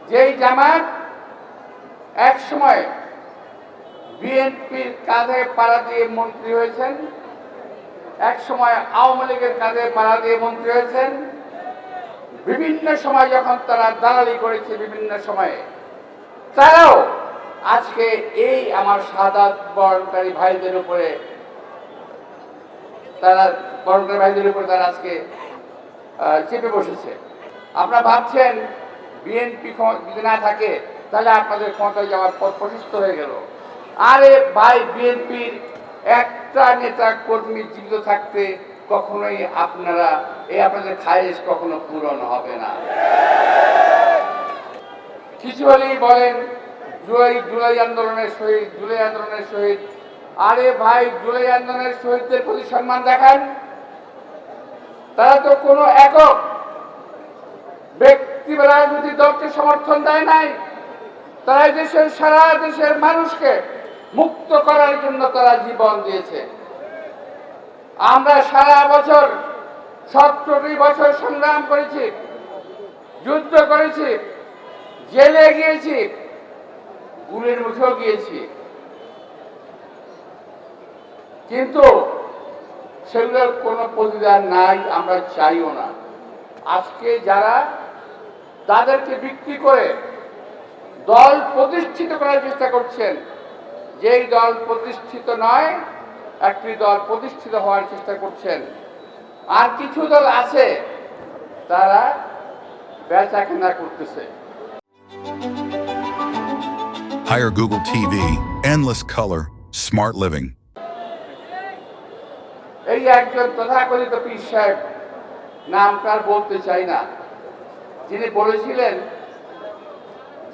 যেই জামাত এক সময় বিএনপির কাঁধে পাড়া দিয়ে মন্ত্রী হয়েছেন, এক সময় আওয়ামী লীগের কাঁধে পাড়া দিয়ে মন্ত্রী হয়েছেন, বিভিন্ন সময় যখন তারা দালালি করেছে, বিভিন্ন সময়ে তারাও আজকে এই আমার শাহাদাত বরণকারী ভাইদের উপরে তারা আজকে চেপে বসেছে। আপনারা ভাবছেন বিএনপি যদি না থাকে তাহলে আপনাদের ক্ষমতায় যাওয়ার পথ প্রশস্ত হয়ে গেল। আরে ভাই, বিএনপির একটা নেতা কর্মী জীবিত থাকতে কখনোই আপনাদের খায়েশ কখনো পূরণ হবে না। কিছু হলেই বলেন জুলাই আন্দোলনের শহীদ। আরে ভাই, জুলাই আন্দোলনের শহীদদের প্রতি সম্মান দেখান। তারা তো কোনো একক ব্যক্তি বা রাজনৈতিক দলকে সমর্থন দেয় নাই। তারা সারা দেশের মানুষকে মুক্ত করার জন্য তারা জীবন দিয়েছে। আমরা সারা বছর 17টি বছর সংগ্রাম করেছি, যুদ্ধ করেছি, জেলে গিয়েছি, গুলির মুখেও গিয়েছি, কিন্তু সেগুলোর কোনো প্রতিদান নাই, আমরা চাইও না। আজকে যারা তাদেরকে বিক্রি করে দল প্রতিষ্ঠিত করার চেষ্টা করছেন, যেই দল প্রতিষ্ঠিত নয়, একটি দল প্রতিষ্ঠিত হওয়ার চেষ্টা করছেন। আর কিছু দল আছে তারা বেচা কেনা করতেছে। Hire Google TV, endless color, smart living. এই একজন তথাকথিত পীর সাহেব, নাম তার বলতে চাই না, যিনি বলেছিলেন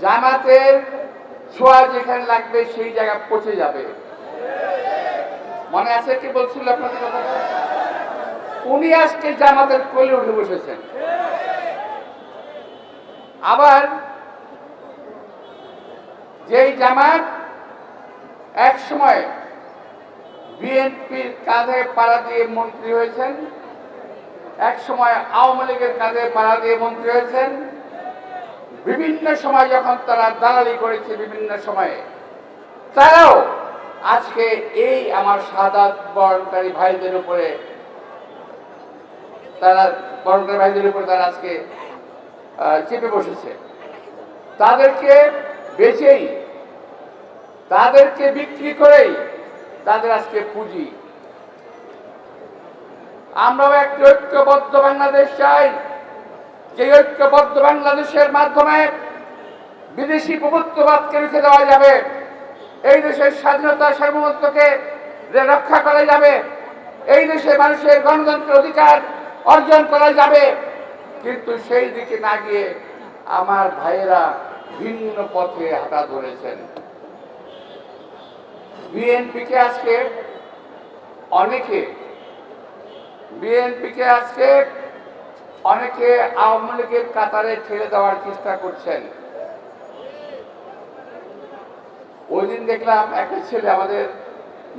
জামাতের ছোঁয়া যেখানে লাগবে সেই জায়গা পচে যাবে। মনে আছে কি বলছিল আপনাদের কথা? উনি আজকে জামাতের কোলে উঠে বসেছেন। আবার যেই জামাত এক সময় বিএনপির কাঁধে পাড়া দিয়ে মন্ত্রী হয়েছেন, এক সময় আওয়ামী লীগের কাঁধে পাড়া দিয়ে মন্ত্রী হয়েছেন, বিভিন্ন সময় যখন তারা দালালি করেছে, বিভিন্ন সময়ে তারাও আজকে এই আমার শাহাদাত বরণকারী ভাইদের উপরে তারা আজকে চেপে বসেছে। তাদেরকে বেচেই, তাদেরকে বিক্রি করেই তাদের আজকে পুঁজি। আমরাও একটি ঐক্যবদ্ধ বাংলাদেশ চাই, যে ঐক্যবদ্ধ বাংলাদেশের মাধ্যমে বিদেশি প্রভুত্ববাদকে রুখে দেওয়া যাবে, এই দেশের স্বাধীনতা সার্বভৌমত্বকে রক্ষা করা যাবে, এই দেশে মানুষের গণতন্ত্রের অধিকার অর্জন করা যাবে। কিন্তু সেই দিকে না গিয়ে আমার ভাইয়েরা ভিন্ন পথে হাঁটা ধরেছেন। বিএনপিকে আজকে অনেকে আওয়ামী লীগের কাতারে ঠেলে দেওয়ার চেষ্টা করছেন। ওই দিন দেখলাম একটা ছেলে, আমাদের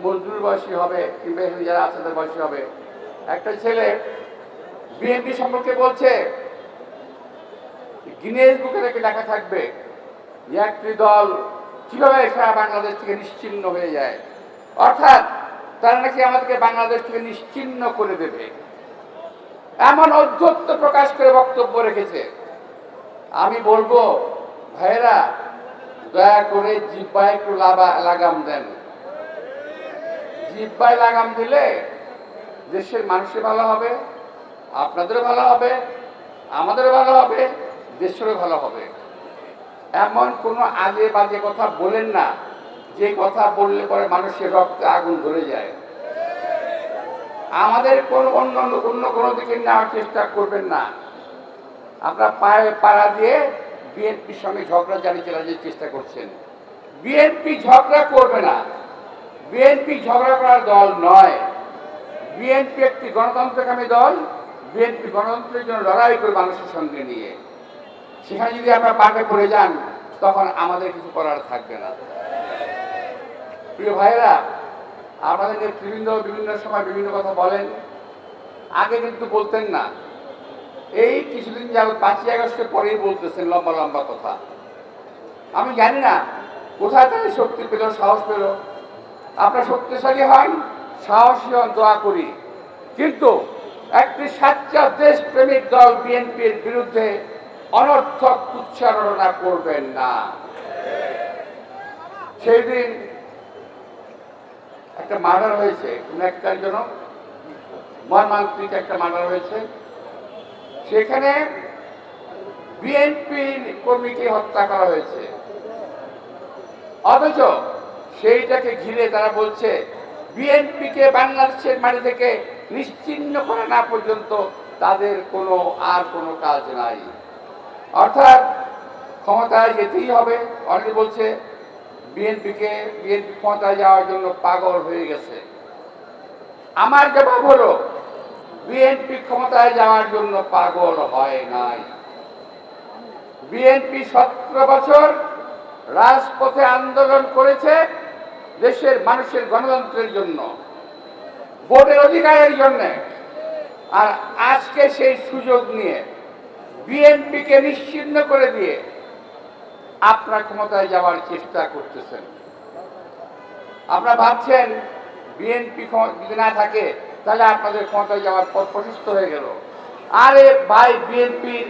মজদুর বয়সী হবে কিংবা যারা আছে তাদের বয়সী হবে, একটা ছেলে বিএনপি সম্পর্কে বলছে গিনেস বুকে নাকি লেখা থাকবে যে একটি দল কিভাবে সারা বাংলাদেশ থেকে নিশ্চিহ্ন হয়ে যায়, অর্থাৎ তারা নাকি আমাদেরকে বাংলাদেশ থেকে নিশ্চিহ্ন করে দেবে, এমন ঔদ্ধত্য প্রকাশ করে বক্তব্য রেখেছে। আমি বলবো ভাইরা, দয়া করে জিহ্বায় একটু লাগাম দেন। জিহ্বায় লাগাম দিলে দেশের মানুষের ভালো হবে, আপনাদেরও ভালো হবে, আমাদেরও ভালো হবে, দেশেরও ভালো হবে। এমন কোনো আজে বাজে কথা বলেন না যে কথা বললে পরে মানুষের রক্তে আগুন ধরে যায়। আমাদের অন্য কোনো দিকে নেওয়ার চেষ্টা করবেন না। আপনারা পায়ে পাড়া দিয়ে বিএনপির সঙ্গে ঝগড়া চালিয়ে চেষ্টা করছেন। বিএনপি ঝগড়া করবে না, বিএনপি ঝগড়া করার দল নয়। বিএনপি একটি গণতন্ত্রকামী দল। বিএনপি গণতন্ত্রের জন্য লড়াই করে মানুষের সঙ্গে নিয়ে, সেখানে যদি আপনারা পাটে পড়ে যান তখন আমাদের কিছু করার থাকবে না। প্রিয় ভাইরা, আমাদের নেতৃবৃন্দ বিভিন্ন সময় বিভিন্ন কথা বলেন, আগে কিন্তু বলতেন না। এই কিছুদিন যাবত 5ই আগস্টের পরেই বলতেছেন লম্বা লম্বা কথা। আমি জানি না কোথায় তারা শক্তি পেল, সাহস পেল। আপনারা শক্তিশালী হন, সাহসী হন, দোয়া করি। কিন্তু একটি সাচ্চা দেশপ্রেমিক দল বিএনপির বিরুদ্ধে অনর্থক উচ্চারণা করবেন না। সেই দিন একটা মার্ডার হয়েছে, কোন একটা জন মর্মান্তিক একটা মার্ডার হয়েছে, সেখানে বিএনপি কর্মীকে হত্যা করা হয়েছে। অথচ সেইটাকে ঘিরে তারা বলছে বিএনপিকে বাংলাদেশের মাটি থেকে নিশ্চিহ্ন করা না পর্যন্ত তাদের কোনো কাজ নাই। অর্থাৎ ক্ষমতায় যেতেই হবে। অনেকে বলছে বিএনপি ক্ষমতায় যাওয়ার জন্য পাগল হয়ে গেছে। আমার জবাব হলো বিএনপি ক্ষমতায় যাওয়ার জন্য পাগল হয় নাই। বিএনপি 17 বছর রাজপথে আন্দোলন করেছে দেশের মানুষের গণতন্ত্রের জন্য, ভোটের অধিকারের জন্য। আর আজকে সেই সুযোগ নিয়ে বিএনপিকে নিশ্চিহ্ন করে দিয়ে আপনার ক্ষমতায় যাওয়ার চেষ্টা করতেছেন। আপনারা ভাবছেন বিএনপি যদি না থাকে তাহলে আপনাদের ক্ষমতায় যাওয়ার পথ প্রশস্ত হয়ে গেল। আরে ভাই, বিএনপির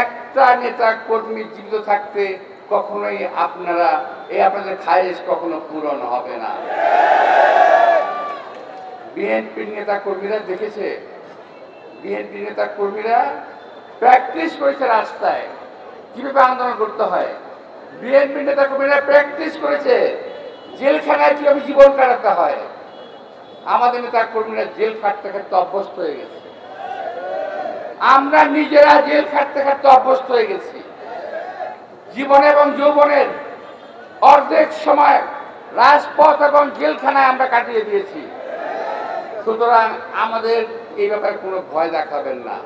একটা নেতা কর্মী জীবিত থাকতে কখনোই আপনাদের খায়েশ কখনো পূরণ হবে না। বিএনপির নেতা কর্মীরা দেখেছে, বিএনপি নেতা কর্মীরা প্র্যাকটিস করেছে রাস্তায় কিভাবে আন্দোলন করতে হয়। বিএনপি নেতা কর্মীরা প্র্যাকটিস করেছে জেলখানায় কিভাবে জীবন কাটাতে হয়। আমাদের নেতা কর্মীরা জেল খাটতে খাটতে অভ্যস্ত হয়ে গেছে। আমরা নিজেরা জেল খাটতে খাটতে অভ্যস্ত হয়ে গেছি। জীবন এবং যৌবনের অর্ধেক সময় রাজপথ এবং জেলখানায় আমরা কাটিয়ে দিয়েছি। সুতরাং আমাদের এই ব্যাপারে কোনো ভয় দেখাবেন না।